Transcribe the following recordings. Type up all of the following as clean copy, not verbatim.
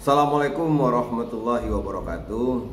Assalamualaikum warahmatullahi wabarakatuh.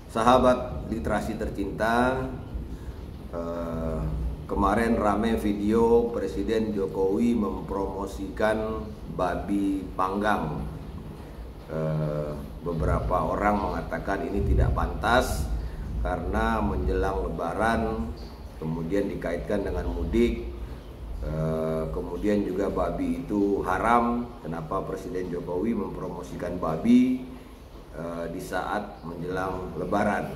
Sahabat literasi tercinta, kemarin rame video Presiden Jokowi mempromosikan babi panggang. Beberapa orang mengatakan ini tidak pantas karena menjelang Lebaran, kemudian dikaitkan dengan mudik. Kemudian juga babi itu haram. Kenapa Presiden Jokowi mempromosikan babi di saat menjelang Lebaran?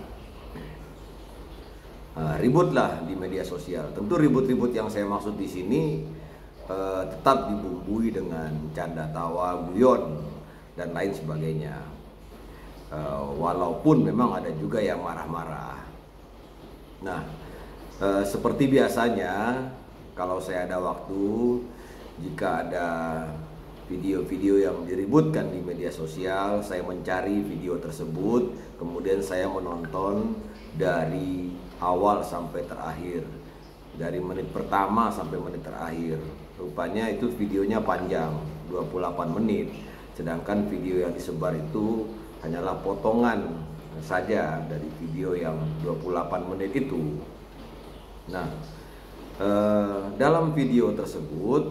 Ributlah di media sosial. Tentu ribut-ribut yang saya maksud di sini tetap dibumbui dengan canda tawa, guyon dan lain sebagainya. Walaupun memang ada juga yang marah-marah. Nah, seperti biasanya, kalau saya ada waktu, jika ada video-video yang diributkan di media sosial, saya mencari video tersebut, kemudian saya menonton dari awal sampai terakhir, dari menit pertama sampai menit terakhir. Rupanya itu videonya panjang, 28 menit, sedangkan video yang disebar itu hanyalah potongan saja dari video yang 28 menit itu. Nah, dalam video tersebut,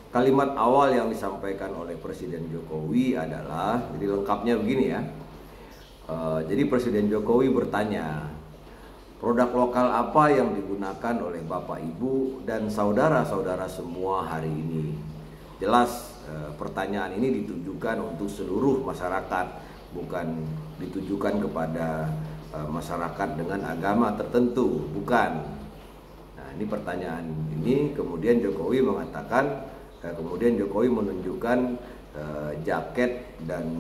kalimat awal yang disampaikan oleh Presiden Jokowi adalah, jadi lengkapnya begini ya. Jadi Presiden Jokowi bertanya, produk lokal apa yang digunakan oleh Bapak Ibu dan saudara-saudara semua hari ini? Jelas pertanyaan ini ditujukan untuk seluruh masyarakat, bukan ditujukan kepada masyarakat dengan agama tertentu, bukan. Ini pertanyaan ini, kemudian Jokowi mengatakan, kemudian Jokowi menunjukkan jaket dan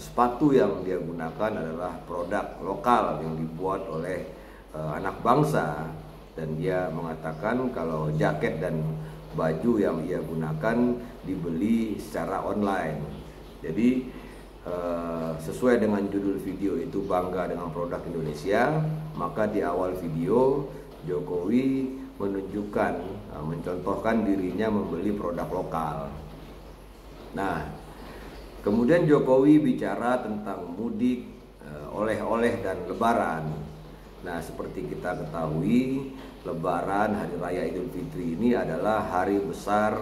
sepatu yang dia gunakan adalah produk lokal yang dibuat oleh anak bangsa, dan dia mengatakan kalau jaket dan baju yang ia gunakan dibeli secara online. Jadi sesuai dengan judul video itu, bangga dengan produk Indonesia, maka di awal video Jokowi menunjukkan, mencontohkan dirinya membeli produk lokal. Nah, kemudian Jokowi bicara tentang mudik, oleh-oleh dan Lebaran. Nah, seperti kita ketahui, Lebaran, Hari Raya Idul Fitri ini adalah hari besar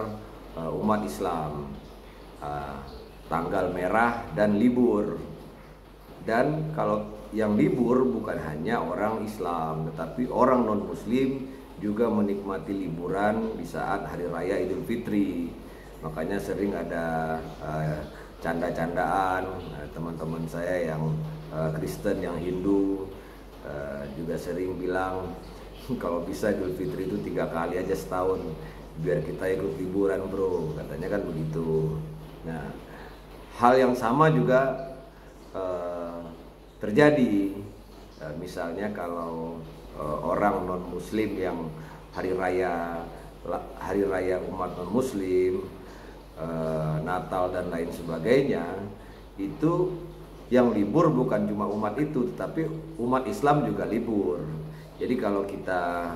umat Islam, tanggal merah dan libur. Dan kalau yang libur bukan hanya orang Islam, tetapi orang non-Muslim juga menikmati liburan di saat Hari Raya Idul Fitri. Makanya sering ada canda-candaan teman-teman saya yang Kristen, yang Hindu, juga sering bilang kalau bisa Idul Fitri itu 3 kali aja setahun, biar kita ikut liburan bro, katanya kan begitu. Nah, hal yang sama juga terjadi. Misalnya kalau orang non muslim yang hari raya umat non muslim, Natal dan lain sebagainya, itu yang libur bukan cuma umat itu, tetapi umat Islam juga libur. Jadi kalau kita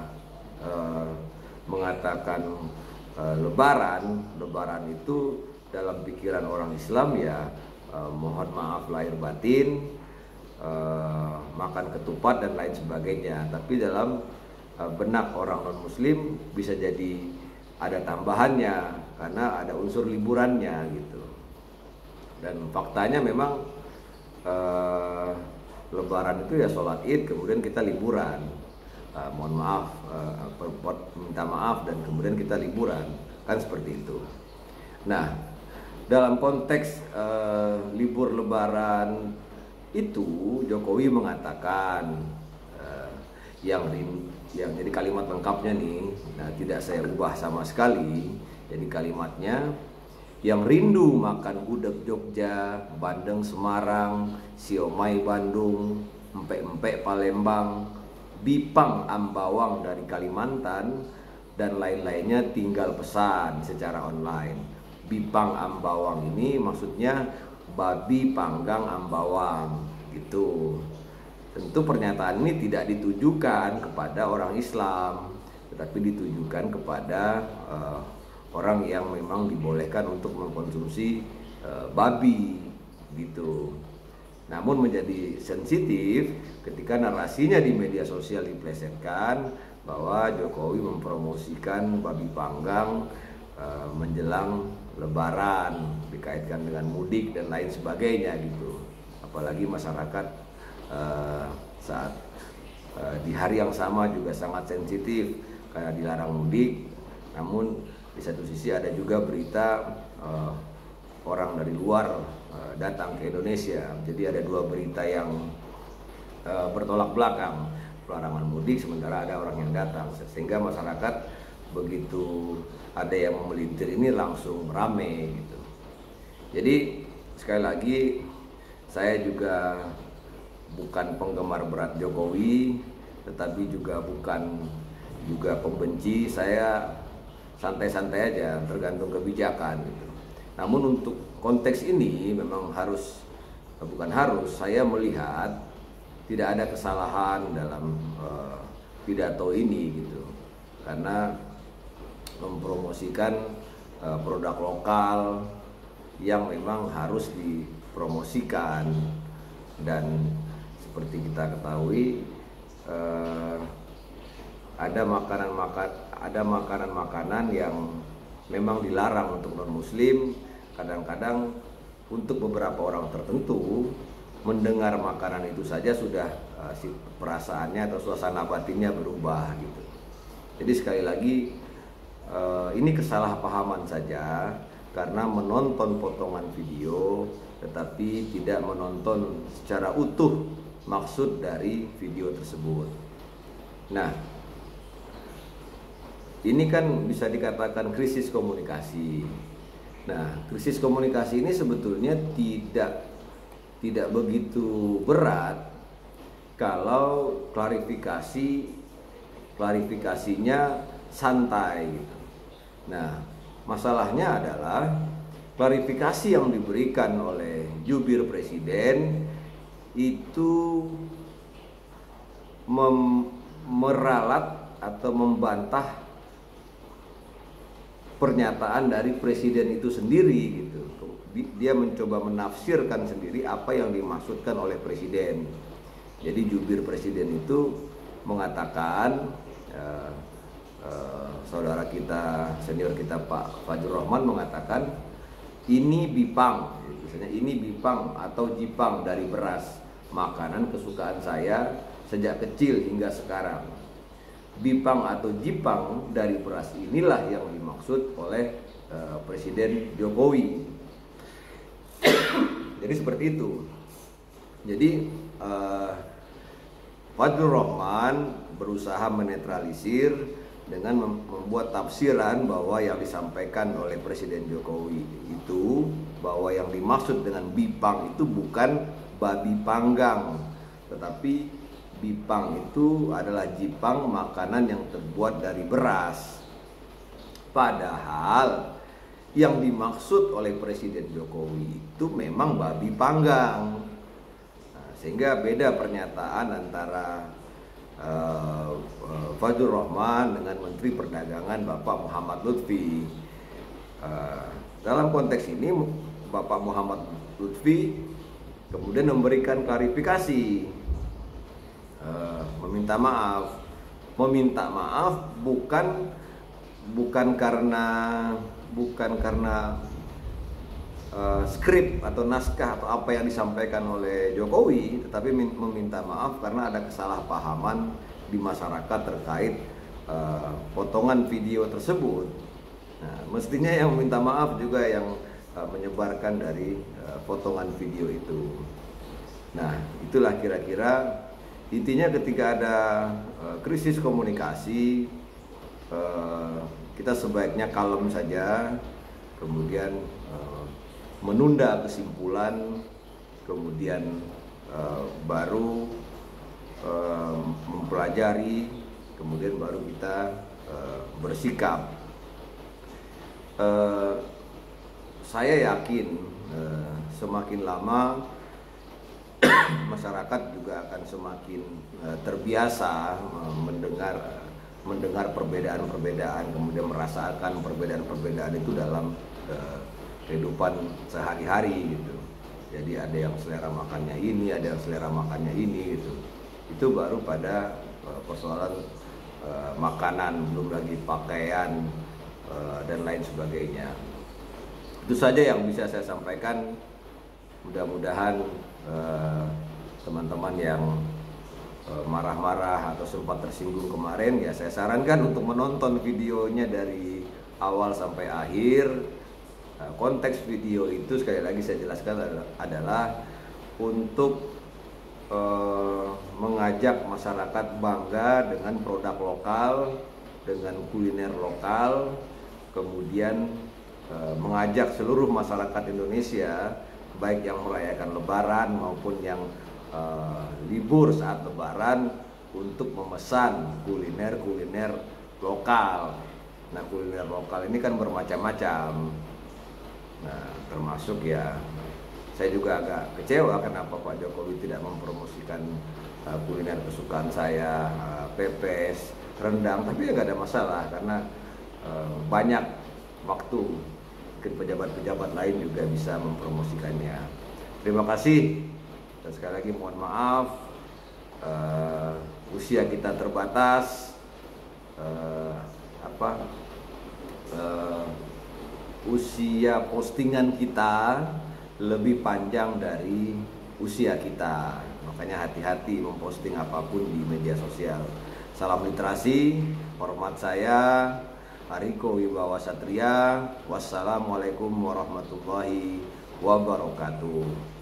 mengatakan lebaran itu dalam pikiran orang Islam ya, mohon maaf lahir batin, makan ketupat dan lain sebagainya. Tapi dalam benak orang non muslim bisa jadi ada tambahannya karena ada unsur liburannya gitu. Dan faktanya memang Lebaran itu ya sholat id, kemudian kita liburan. Mohon maaf, minta maaf dan kemudian kita liburan, kan seperti itu. Nah, dalam konteks libur Lebaran itu, Jokowi mengatakan yang jadi kalimat lengkapnya nih, nah tidak saya ubah sama sekali. Jadi kalimatnya, yang rindu makan gudeg Jogja, bandeng Semarang, siomay Bandung, empek-empek Palembang, bipang Ambawang dari Kalimantan, dan lain-lainnya tinggal pesan secara online. Bipang Ambawang ini maksudnya babi panggang Ambawang gitu. Tentu pernyataan ini tidak ditujukan kepada orang Islam, tetapi ditujukan kepada orang yang memang dibolehkan untuk mengkonsumsi babi begitu. Namun menjadi sensitif ketika narasinya di media sosial diplesetkan bahwa Jokowi mempromosikan babi panggang menjelang Lebaran, dikaitkan dengan mudik dan lain sebagainya gitu. Apalagi masyarakat saat di hari yang sama juga sangat sensitif karena dilarang mudik. Namun di satu sisi ada juga berita orang dari luar datang ke Indonesia. Jadi ada dua berita yang bertolak belakang, pelarangan mudik sementara ada orang yang datang, sehingga masyarakat begitu ada yang memelintir ini langsung rame gitu. Jadi sekali lagi saya juga bukan penggemar berat Jokowi, tetapi juga bukan juga pembenci. Saya santai-santai aja, tergantung kebijakan gitu. Namun untuk konteks ini memang saya melihat tidak ada kesalahan dalam pidato ini gitu, karena mempromosikan produk lokal yang memang harus dipromosikan. Dan seperti kita ketahui ada makanan-makanan yang memang dilarang untuk non-muslim. Kadang-kadang untuk beberapa orang tertentu mendengar makanan itu saja sudah perasaannya atau suasana batinnya berubah gitu. Jadi sekali lagi ini kesalahpahaman saja karena menonton potongan video tetapi tidak menonton secara utuh maksud dari video tersebut. Nah, ini kan bisa dikatakan krisis komunikasi. Nah, krisis komunikasi ini sebetulnya tidak begitu berat kalau klarifikasinya santai gitu. Nah, masalahnya adalah klarifikasi yang diberikan oleh jubir presiden itu meralat atau membantah pernyataan dari presiden itu sendiri gitu. Dia mencoba menafsirkan sendiri apa yang dimaksudkan oleh presiden. Jadi jubir presiden itu mengatakan saudara kita, senior kita Pak Fajrul Rahman mengatakan ini bipang, misalnya ini bipang atau jipang dari beras, makanan kesukaan saya sejak kecil hingga sekarang. Bipang atau jipang dari beras inilah yang dimaksud oleh Presiden Jokowi. Jadi seperti itu. Jadi Fajrul Rahman berusaha menetralisir dengan membuat tafsiran bahwa yang disampaikan oleh Presiden Jokowi itu, bahwa yang dimaksud dengan bipang itu bukan babi panggang, tetapi bipang itu adalah jipang, makanan yang terbuat dari beras. Padahal yang dimaksud oleh Presiden Jokowi itu memang babi panggang. Nah, sehingga beda pernyataan antara Fajrul Rahman dengan Menteri Perdagangan Bapak Muhammad Lutfi. Dalam konteks ini Bapak Muhammad Lutfi kemudian memberikan klarifikasi, meminta maaf bukan karena skrip atau naskah atau apa yang disampaikan oleh Jokowi, tetapi meminta maaf karena ada kesalahpahaman di masyarakat terkait potongan video tersebut. Nah, mestinya yang meminta maaf juga yang menyebarkan dari potongan video itu. Nah, itulah kira-kira intinya ketika ada krisis komunikasi, kita sebaiknya kalem saja, kemudian menunda kesimpulan, kemudian baru mempelajari, kemudian baru kita bersikap. Saya yakin semakin lama masyarakat juga akan semakin terbiasa mendengar perbedaan-perbedaan, kemudian merasakan perbedaan-perbedaan itu dalam kehidupan sehari-hari gitu. Jadi ada yang selera makannya ini, ada yang selera makannya ini gitu. Itu baru pada persoalan makanan, belum lagi pakaian dan lain sebagainya. Itu saja yang bisa saya sampaikan. Mudah-mudahan teman-teman yang marah-marah atau sempat tersinggung kemarin, ya saya sarankan untuk menonton videonya dari awal sampai akhir. Konteks video itu sekali lagi saya jelaskan adalah untuk mengajak masyarakat bangga dengan produk lokal, dengan kuliner lokal, kemudian mengajak seluruh masyarakat Indonesia, baik yang merayakan Lebaran maupun yang libur saat Lebaran, untuk memesan kuliner-kuliner lokal. Nah, kuliner lokal ini kan bermacam-macam. Nah, termasuk ya, saya juga agak kecewa kenapa Pak Jokowi tidak mempromosikan kuliner kesukaan saya, pepes, rendang. Tapi ya nggak ada masalah karena banyak waktu, mungkin pejabat-pejabat lain juga bisa mempromosikannya. Terima kasih dan sekali lagi mohon maaf, usia kita terbatas, usia postingan kita lebih panjang dari usia kita. Makanya hati-hati memposting apapun di media sosial. Salam literasi, hormat saya Hariko Wibawa Satria. Wassalamualaikum warahmatullahi wabarakatuh.